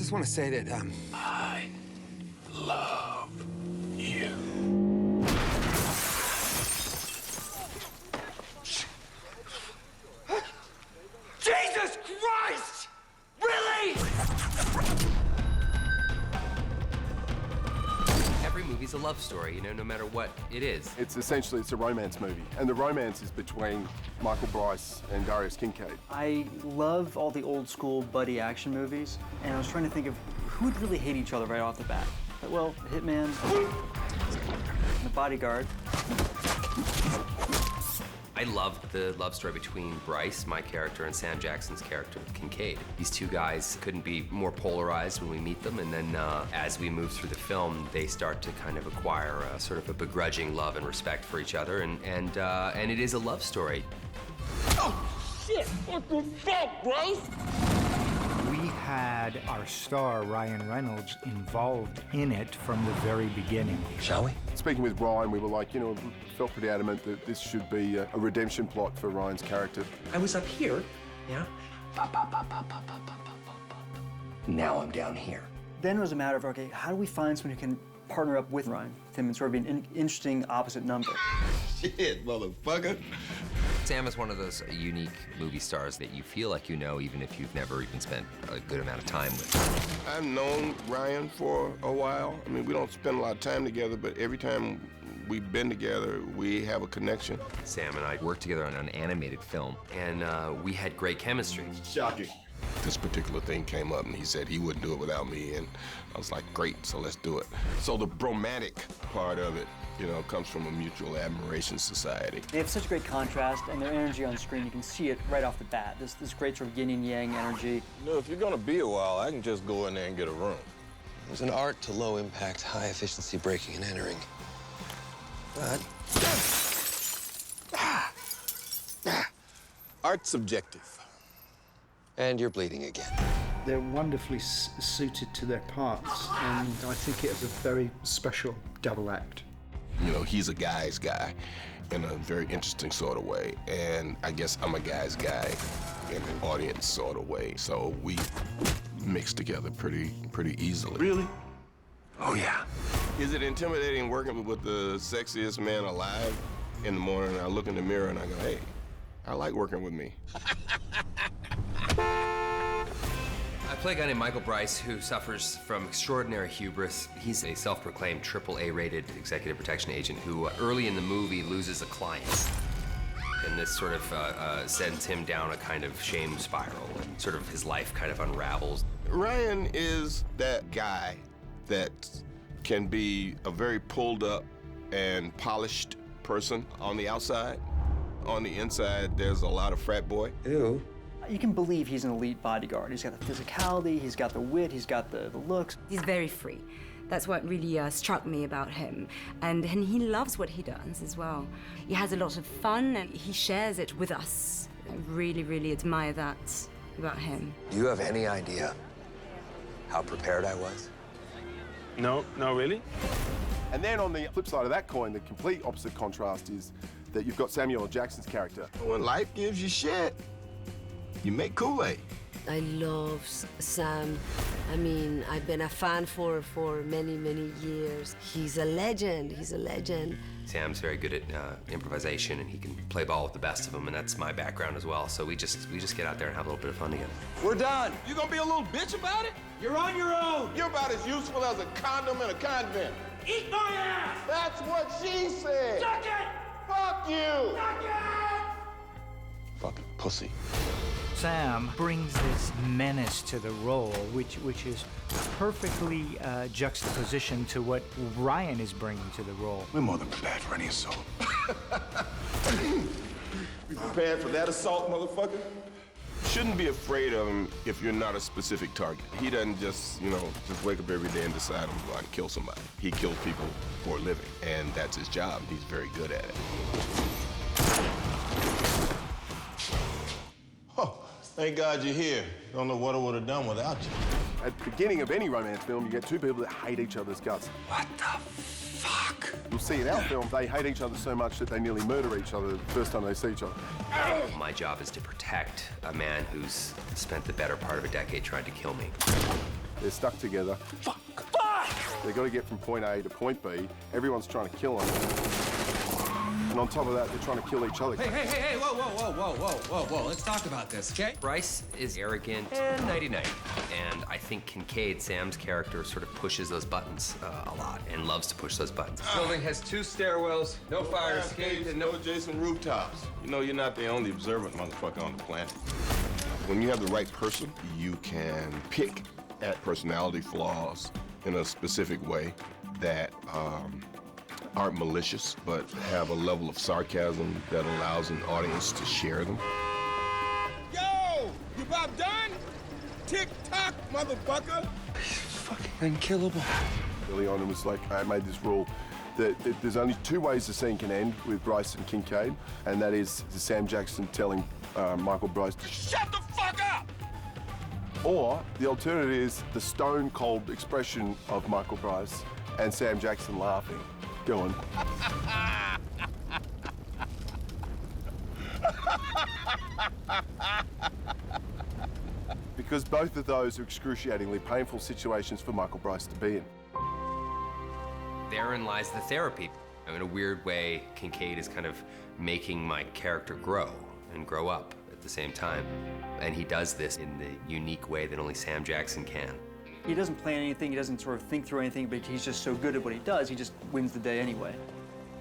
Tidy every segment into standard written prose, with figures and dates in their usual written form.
just want to say that, I love you. Jesus Christ! Really? Every movie's a love story, you know, no matter what it is. It's a romance movie, and the romance is between Michael Bryce and Darius Kincaid. I love all the old school buddy action movies, and I was trying to think of who would really hate each other right off the bat. Well, Hitman, the Bodyguard. I loved the love story between Bryce, my character, and Sam Jackson's character, Kincaid. These two guys couldn't be more polarized when we meet them, and then as we move through the film, they start to kind of acquire a sort of a begrudging love and respect for each other, and it is a love story. Oh, shit! What the fuck, Bryce? We had our star, Ryan Reynolds, involved in it from the very beginning. Shall we? Speaking with Ryan, we were like, felt pretty adamant that this should be a redemption plot for Ryan's character. I was up here, yeah? Now I'm down here. Then it was a matter of, okay, how do we find someone who can partner up with Ryan, Tim, and sort of be an interesting opposite number? Shit, motherfucker. Sam is one of those unique movie stars that you feel like you know even if you've never even spent a good amount of time with him. I've known Ryan for a while. I mean, we don't spend a lot of time together, but every time we've been together, we have a connection. Sam and I worked together on an animated film, and we had great chemistry. Shocking. This particular thing came up, and he said he wouldn't do it without me, and I was like, great, so let's do it. So the bromantic part of it, comes from a mutual admiration society. They have such great contrast, and their energy on screen, you can see it right off the bat. This great sort of yin and yang energy. If you're gonna be a while, I can just go in there and get a room. There's an art to low-impact, high-efficiency breaking and entering. But Art's subjective. And you're bleeding again. They're wonderfully suited to their parts, and I think it is a very special double act. He's a guy's guy in a very interesting sort of way, and I guess I'm a guy's guy in an audience sort of way, so we mix together pretty easily. Really? Oh, yeah. Is it intimidating working with the sexiest man alive? In the morning, I look in the mirror and I go, hey, I like working with me. I play a guy named Michael Bryce who suffers from extraordinary hubris. He's a self-proclaimed AAA rated executive protection agent who early in the movie loses a client. And this sort of sends him down a kind of shame spiral, and sort of his life kind of unravels. Ryan is that guy that can be a very pulled up and polished person on the outside. On the inside, there's a lot of frat boy. Ew. You can believe he's an elite bodyguard. He's got the physicality, he's got the wit, he's got the looks. He's very free. That's what really struck me about him. And he loves what he does as well. He has a lot of fun and he shares it with us. I really, really admire that about him. Do you have any idea how prepared I was? No, really? And then on the flip side of that coin, the complete opposite contrast is that you've got Samuel L. Jackson's character. When life gives you shit, you make Kool-Aid. I love Sam. I mean, I've been a fan for many, many years. He's a legend. He's a legend. Sam's very good at improvisation, and he can play ball with the best of them, and that's my background as well. So we just get out there and have a little bit of fun together. We're done. You gonna be a little bitch about it? You're on your own! You're about as useful as a condom in a convent. Eat my ass! That's what she said. Suck it! Fuck you! Suck it! Fucking pussy. Sam brings this menace to the role, which is perfectly juxtaposition to what Ryan is bringing to the role. We're more than prepared for any assault. You prepared for that assault, motherfucker? Shouldn't be afraid of him if you're not a specific target. He doesn't just wake up every day and decide I'm going to kill somebody. He kills people for a living, and that's his job. He's very good at it. Oh, thank God you're here. Don't know what I would have done without you. At the beginning of any romance film, you get two people that hate each other's guts. What the fuck? You'll see in our film, they hate each other so much that they nearly murder each other the first time they see each other. My job is to protect a man who's spent the better part of a decade trying to kill me. They're stuck together. Fuck! They've got to get from point A to point B. Everyone's trying to kill them. And on top of that, they're trying to kill each other. Hey, whoa, let's talk about this, okay? Bryce is arrogant and nighty-night. And I think Kincaid, Sam's character, sort of pushes those buttons a lot and loves to push those buttons. This building has 2 stairwells, no fire escape, and no adjacent rooftops. You know, you're not the only observant motherfucker on the planet. When you have the right person, you can pick at personality flaws in a specific way that aren't malicious, but have a level of sarcasm that allows an audience to share them. Yo! You about done? Tick-tock, motherfucker! Fucking unkillable. Early on, it was like, I made this rule that there's only 2 ways the scene can end with Bryce and Kincaid, and that is Sam Jackson telling Michael Bryce to Shut the fuck up! or the alternative is the stone-cold expression of Michael Bryce and Sam Jackson laughing. Go on. Because both of those are excruciatingly painful situations for Michael Bryce to be in. Therein lies the therapy. In a weird way, Kincaid is kind of making my character grow and grow up at the same time. And he does this in the unique way that only Sam Jackson can. He doesn't plan anything, he doesn't sort of think through anything, but he's just so good at what he does, he just wins the day anyway.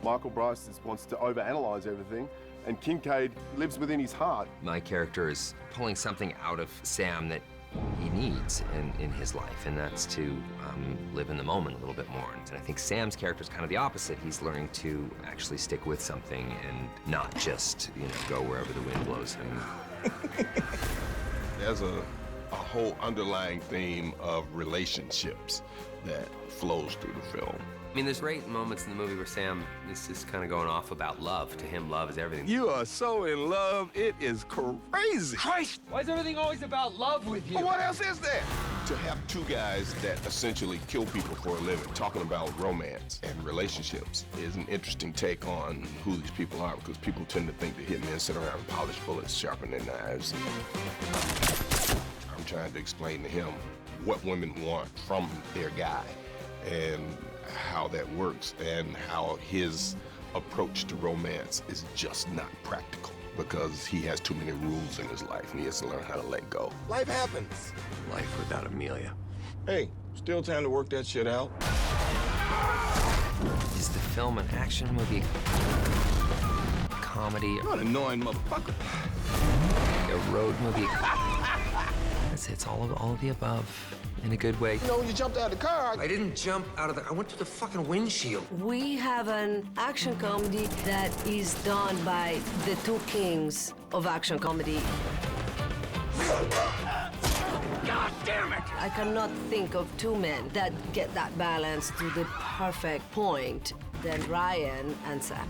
Michael Bryce wants to overanalyze everything, and Kincaid lives within his heart. My character is pulling something out of Sam that he needs in his life, and that's to live in the moment a little bit more. And I think Sam's character is kind of the opposite. He's learning to actually stick with something and not just, go wherever the wind blows him. There's a whole underlying theme of relationships that flows through the film. I mean, there's great moments in the movie where Sam is just kind of going off about love. To him, love is everything. You are so in love, it is crazy. Christ! Why is everything always about love with you? Well, what else is there? To have 2 guys that essentially kill people for a living talking about romance and relationships is an interesting take on who these people are, because people tend to think that hitmen sit around and polish bullets, sharpen their knives. I'm trying to explain to him what women want from their guy and how that works, and how his approach to romance is just not practical because he has too many rules in his life and he has to learn how to let go. Life happens. Life without Amelia. Hey, still time to work that shit out. Is the film an action movie? Comedy? You're an annoying motherfucker. A road movie? It's all of the above. In a good way. You know, when you jumped out of the car... I didn't jump out of the... I went to the fucking windshield. We have an action comedy that is done by the 2 kings of action comedy. God damn it! I cannot think of 2 men that get that balance to the perfect point than Ryan and Sam.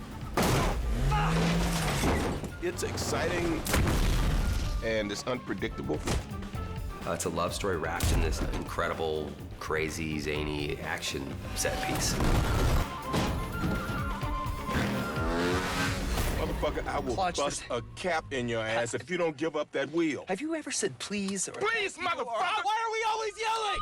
It's exciting and it's unpredictable. It's a love story wrapped in this incredible, crazy, zany action set piece. Motherfucker, I will bust a cap in your ass if you don't give up that wheel. Have you ever said please or... Please, motherfucker! Why are we always yelling?